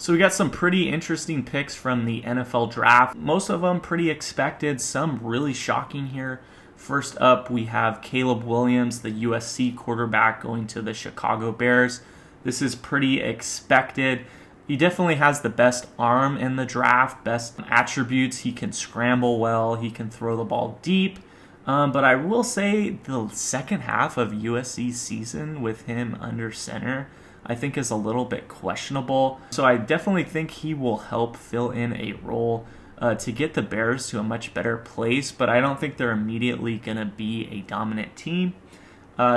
So we got some pretty interesting picks from the NFL draft. Most of them pretty expected, some really shocking here. First up, we have Caleb Williams, the USC quarterback, going to the Chicago Bears. This is pretty expected. He definitely has the best arm in the draft, best attributes. He can scramble well, he can throw the ball deep. But I will say the second half of USC's season with him under center, I think is a little bit questionable. So I definitely think he will help fill in a role to get the Bears to a much better place, but I don't think they're immediately going to be a dominant team.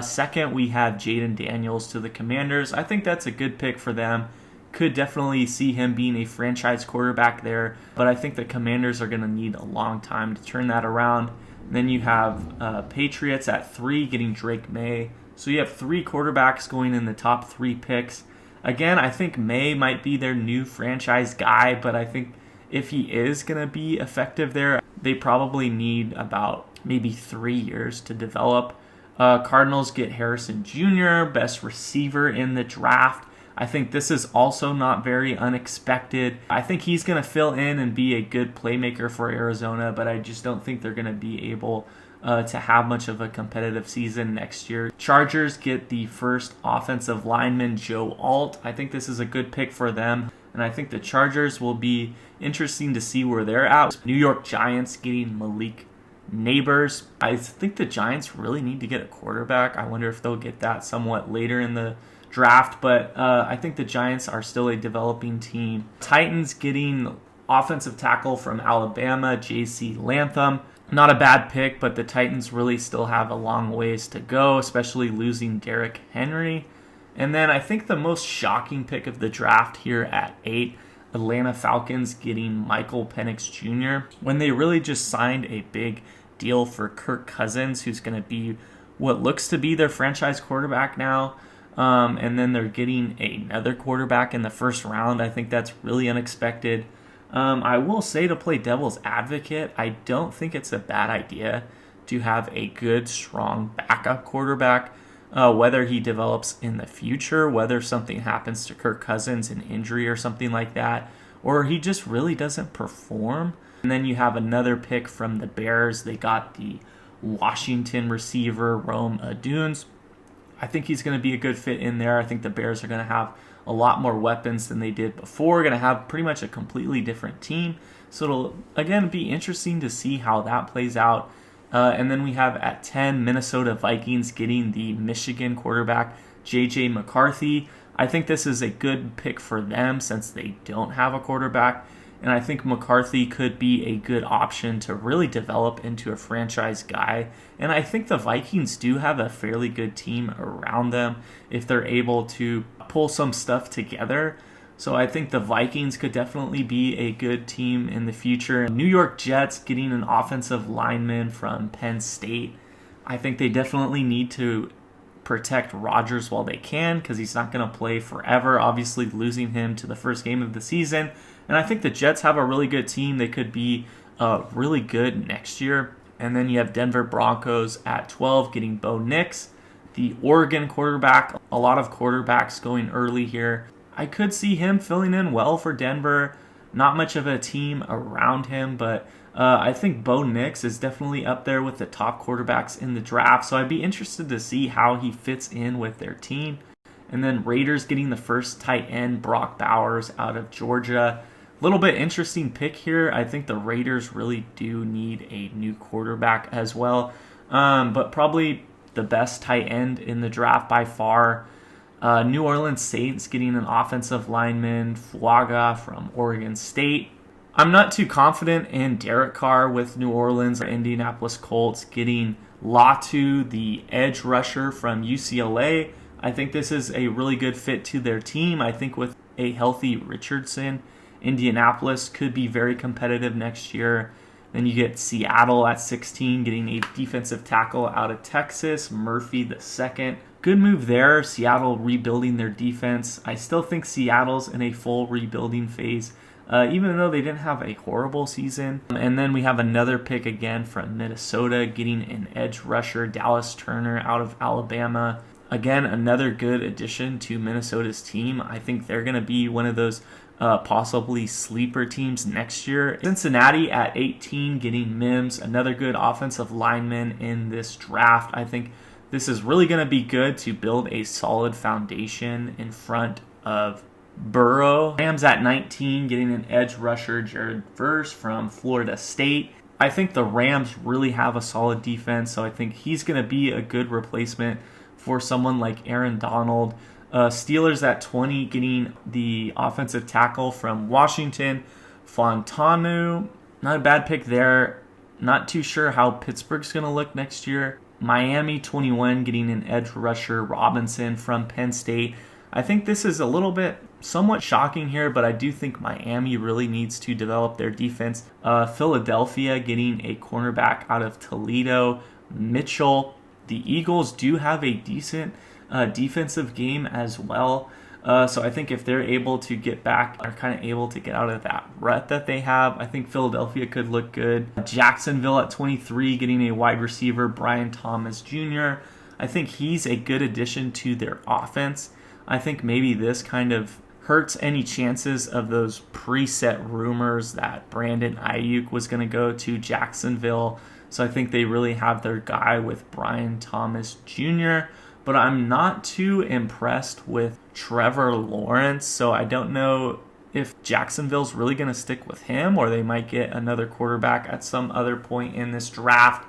Second, we have Jayden Daniels to the Commanders. I think that's a good pick for them. Could definitely see him being a franchise quarterback there, but I think the Commanders are going to need a long time to turn that around. And then you have Patriots at 3 getting Drake May. So you have 3 quarterbacks going in the top 3 picks. Again, I think May might be their new franchise guy, but I think if he is going to be effective there, they probably need about maybe 3 years to develop. Cardinals get Harrison Jr., best receiver in the draft. I think this is also not very unexpected. I think he's going to fill in and be a good playmaker for Arizona, but I just don't think they're going to be able to have much of a competitive season next year. Chargers get the first offensive lineman, Joe Alt. I think this is a good pick for them, and I think the Chargers will be interesting to see where they're at. New York Giants getting Malik Neighbors. I think the Giants really need to get a quarterback. I wonder if they'll get that somewhat later in the draft, but I think the Giants are still a developing team. Titans getting offensive tackle from Alabama, J.C. Latham. Not a bad pick, but the Titans really still have a long ways to go, especially losing Derrick Henry. And then I think the most shocking pick of the draft here at 8, Atlanta Falcons getting Michael Penix Jr. when they really just signed a big deal for Kirk Cousins, who's going to be what looks to be their franchise quarterback now. And then they're getting another quarterback in the first round. I think that's really unexpected. I will say, to play devil's advocate, I don't think it's a bad idea to have a good, strong backup quarterback. Whether he develops in the future, whether something happens to Kirk Cousins, an injury or something like that, or he just really doesn't perform. And then you have another pick from the Bears. They got the Washington receiver, Rome Odunze. I think he's going to be a good fit in there. I think the Bears are going to have a lot more weapons than they did before. Going to have pretty much a completely different team. So it'll, again, be interesting to see how that plays out. And then we have at 10, Minnesota Vikings getting the Michigan quarterback, J.J. McCarthy. I think this is a good pick for them since they don't have a quarterback. And I think McCarthy could be a good option to really develop into a franchise guy. And I think the Vikings do have a fairly good team around them if they're able to pull some stuff together. So I think the Vikings could definitely be a good team in the future. New York Jets getting an offensive lineman from Penn State. I think they definitely need to protect Rodgers while they can because he's not going to play forever, obviously losing him to the first game of the season. And I think the Jets have a really good team. They could be really good next year. And then you have Denver Broncos at 12 getting Bo Nix, the Oregon quarterback. A lot of quarterbacks going early here. I could see him filling in well for Denver. Not much of a team around him, but I think Bo Nix is definitely up there with the top quarterbacks in the draft. So I'd be interested to see how he fits in with their team. And then Raiders getting the first tight end, Brock Bowers out of Georgia. A little bit interesting pick here. I think the Raiders really do need a new quarterback as well. But probably the best tight end in the draft by far. New Orleans Saints getting an offensive lineman, Fuaga from Oregon State. I'm not too confident in Derek Carr with New Orleans. Indianapolis Colts getting Latu, the edge rusher from UCLA. I think this is a really good fit to their team. I think with a healthy Richardson, Indianapolis could be very competitive next year. Then you get Seattle at 16 getting a defensive tackle out of Texas, Murphy the second. Good move there. Seattle rebuilding their defense. I still think Seattle's in a full rebuilding phase, even though they didn't have a horrible season. And then we have another pick again from Minnesota, getting an edge rusher, Dallas Turner out of Alabama. Again, another good addition to Minnesota's team. I think they're going to be one of those possibly sleeper teams next year. Cincinnati at 18 getting Mims, another good offensive lineman in this draft. I think this is really going to be good to build a solid foundation in front of Burrow. Rams at 19 getting an edge rusher, Jared Verse from Florida State. I think the Rams really have a solid defense, so I think he's going to be a good replacement for someone like Aaron Donald. Steelers at 20 getting the offensive tackle from Washington, Fontanu. Not a bad pick there. Not too sure how Pittsburgh's going to look next year. Miami 21 getting an edge rusher, Robinson from Penn State. I think this is a little bit somewhat shocking here, but I do think Miami really needs to develop their defense. Philadelphia getting a cornerback out of Toledo, Mitchell. The Eagles do have a decent defensive game as well. So I think if they're able to get back, are kind of able to get out of that rut that they have, I think Philadelphia could look good. Jacksonville at 23 getting a wide receiver, Brian Thomas Jr. I think he's a good addition to their offense. I think maybe this kind of hurts any chances of those preset rumors that Brandon Ayuk was going to go to Jacksonville. So I think they really have their guy with Brian Thomas Jr., but I'm not too impressed with Trevor Lawrence, so I don't know if Jacksonville's really going to stick with him or they might get another quarterback at some other point in this draft.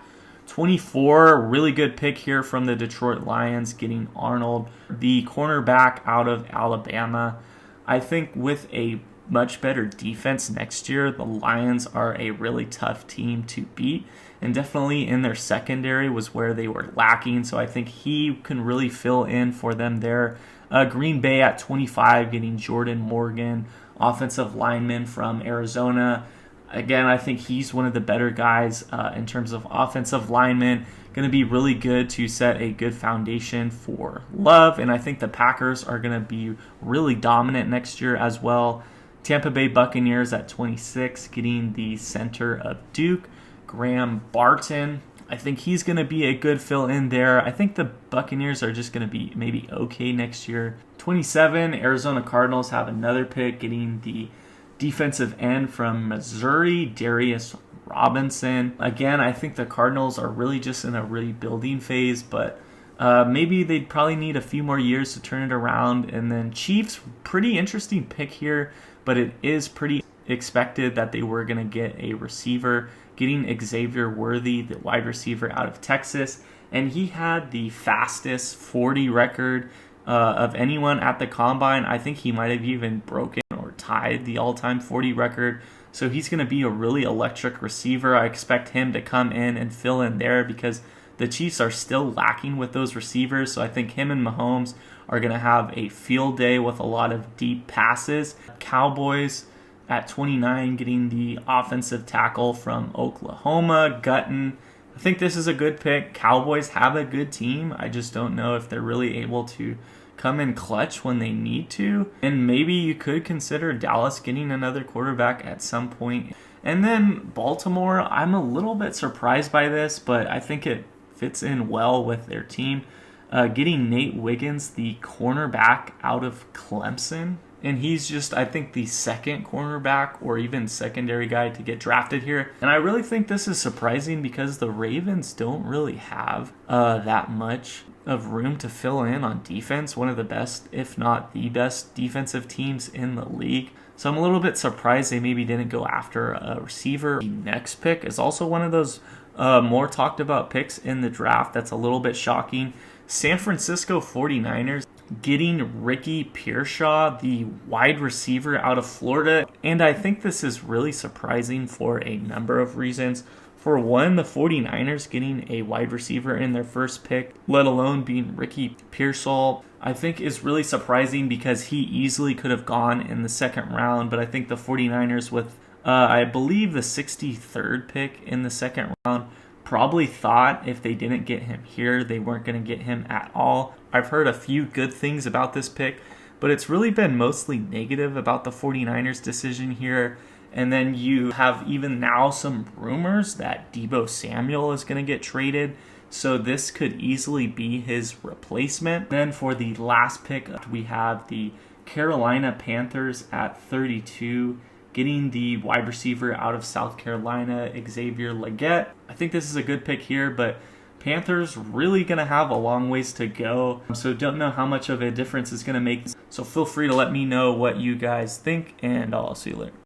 24, really good pick here from the Detroit Lions getting Arnold, the cornerback out of Alabama. I think with a much better defense next year, the Lions are a really tough team to beat, and definitely in their secondary was where they were lacking, so I think he can really fill in for them there. Green Bay at 25 getting Jordan Morgan, offensive lineman from Arizona. Again, I think he's one of the better guys in terms of offensive linemen. Going to be really good to set a good foundation for Love, and I think the Packers are going to be really dominant next year as well. Tampa Bay Buccaneers at 26 getting the center of Duke, Graham Barton. I think he's going to be a good fill-in there. I think the Buccaneers are just going to be maybe okay next year. 27, Arizona Cardinals have another pick getting the defensive end from Missouri, Darius Robinson. Again, I think the Cardinals are really just in a rebuilding phase, but maybe they'd probably need a few more years to turn it around. And then Chiefs, pretty interesting pick here, but it is pretty expected that they were going to get a receiver, getting Xavier Worthy, the wide receiver out of Texas, and he had the fastest 40 record of anyone at the Combine. I think he might have even broken or tied the all-time 40 record. So he's going to be a really electric receiver. I expect him to come in and fill in there because the Chiefs are still lacking with those receivers. So I think him and Mahomes are going to have a field day with a lot of deep passes. Cowboys at 29 getting the offensive tackle from Oklahoma, Gutton. I think this is a good pick. Cowboys have a good team. I just don't know if they're really able to come in clutch when they need to. And maybe you could consider Dallas getting another quarterback at some point. And then Baltimore, I'm a little bit surprised by this, but I think it fits in well with their team. Getting Nate Wiggins, the cornerback out of Clemson. And he's just, I think, the second cornerback or even secondary guy to get drafted here. And I really think this is surprising because the Ravens don't really have that much of room to fill in on defense. One of the best, if not the best, defensive teams in the league. So I'm a little bit surprised they maybe didn't go after a receiver. The next pick is also one of those more talked about picks in the draft that's a little bit shocking. San Francisco 49ers getting Ricky Pearshaw, the wide receiver out of Florida. And I think this is really surprising for a number of reasons. For one, the 49ers getting a wide receiver in their first pick, let alone being Ricky Pearsall, I think is really surprising because he easily could have gone in the second round. But I think the 49ers with, I believe, the 63rd pick in the second round, probably thought if they didn't get him here, they weren't going to get him at all. I've heard a few good things about this pick, but it's really been mostly negative about the 49ers decision here. And then you have even now some rumors that Deebo Samuel is going to get traded So this could easily be his replacement. Then for the last pick, we have the Carolina Panthers at 32, getting the wide receiver out of South Carolina, Xavier Legette. I think this is a good pick here, but Panthers really going to have a long ways to go, so don't know how much of a difference it's going to make. So feel free to let me know what you guys think, and I'll see you later.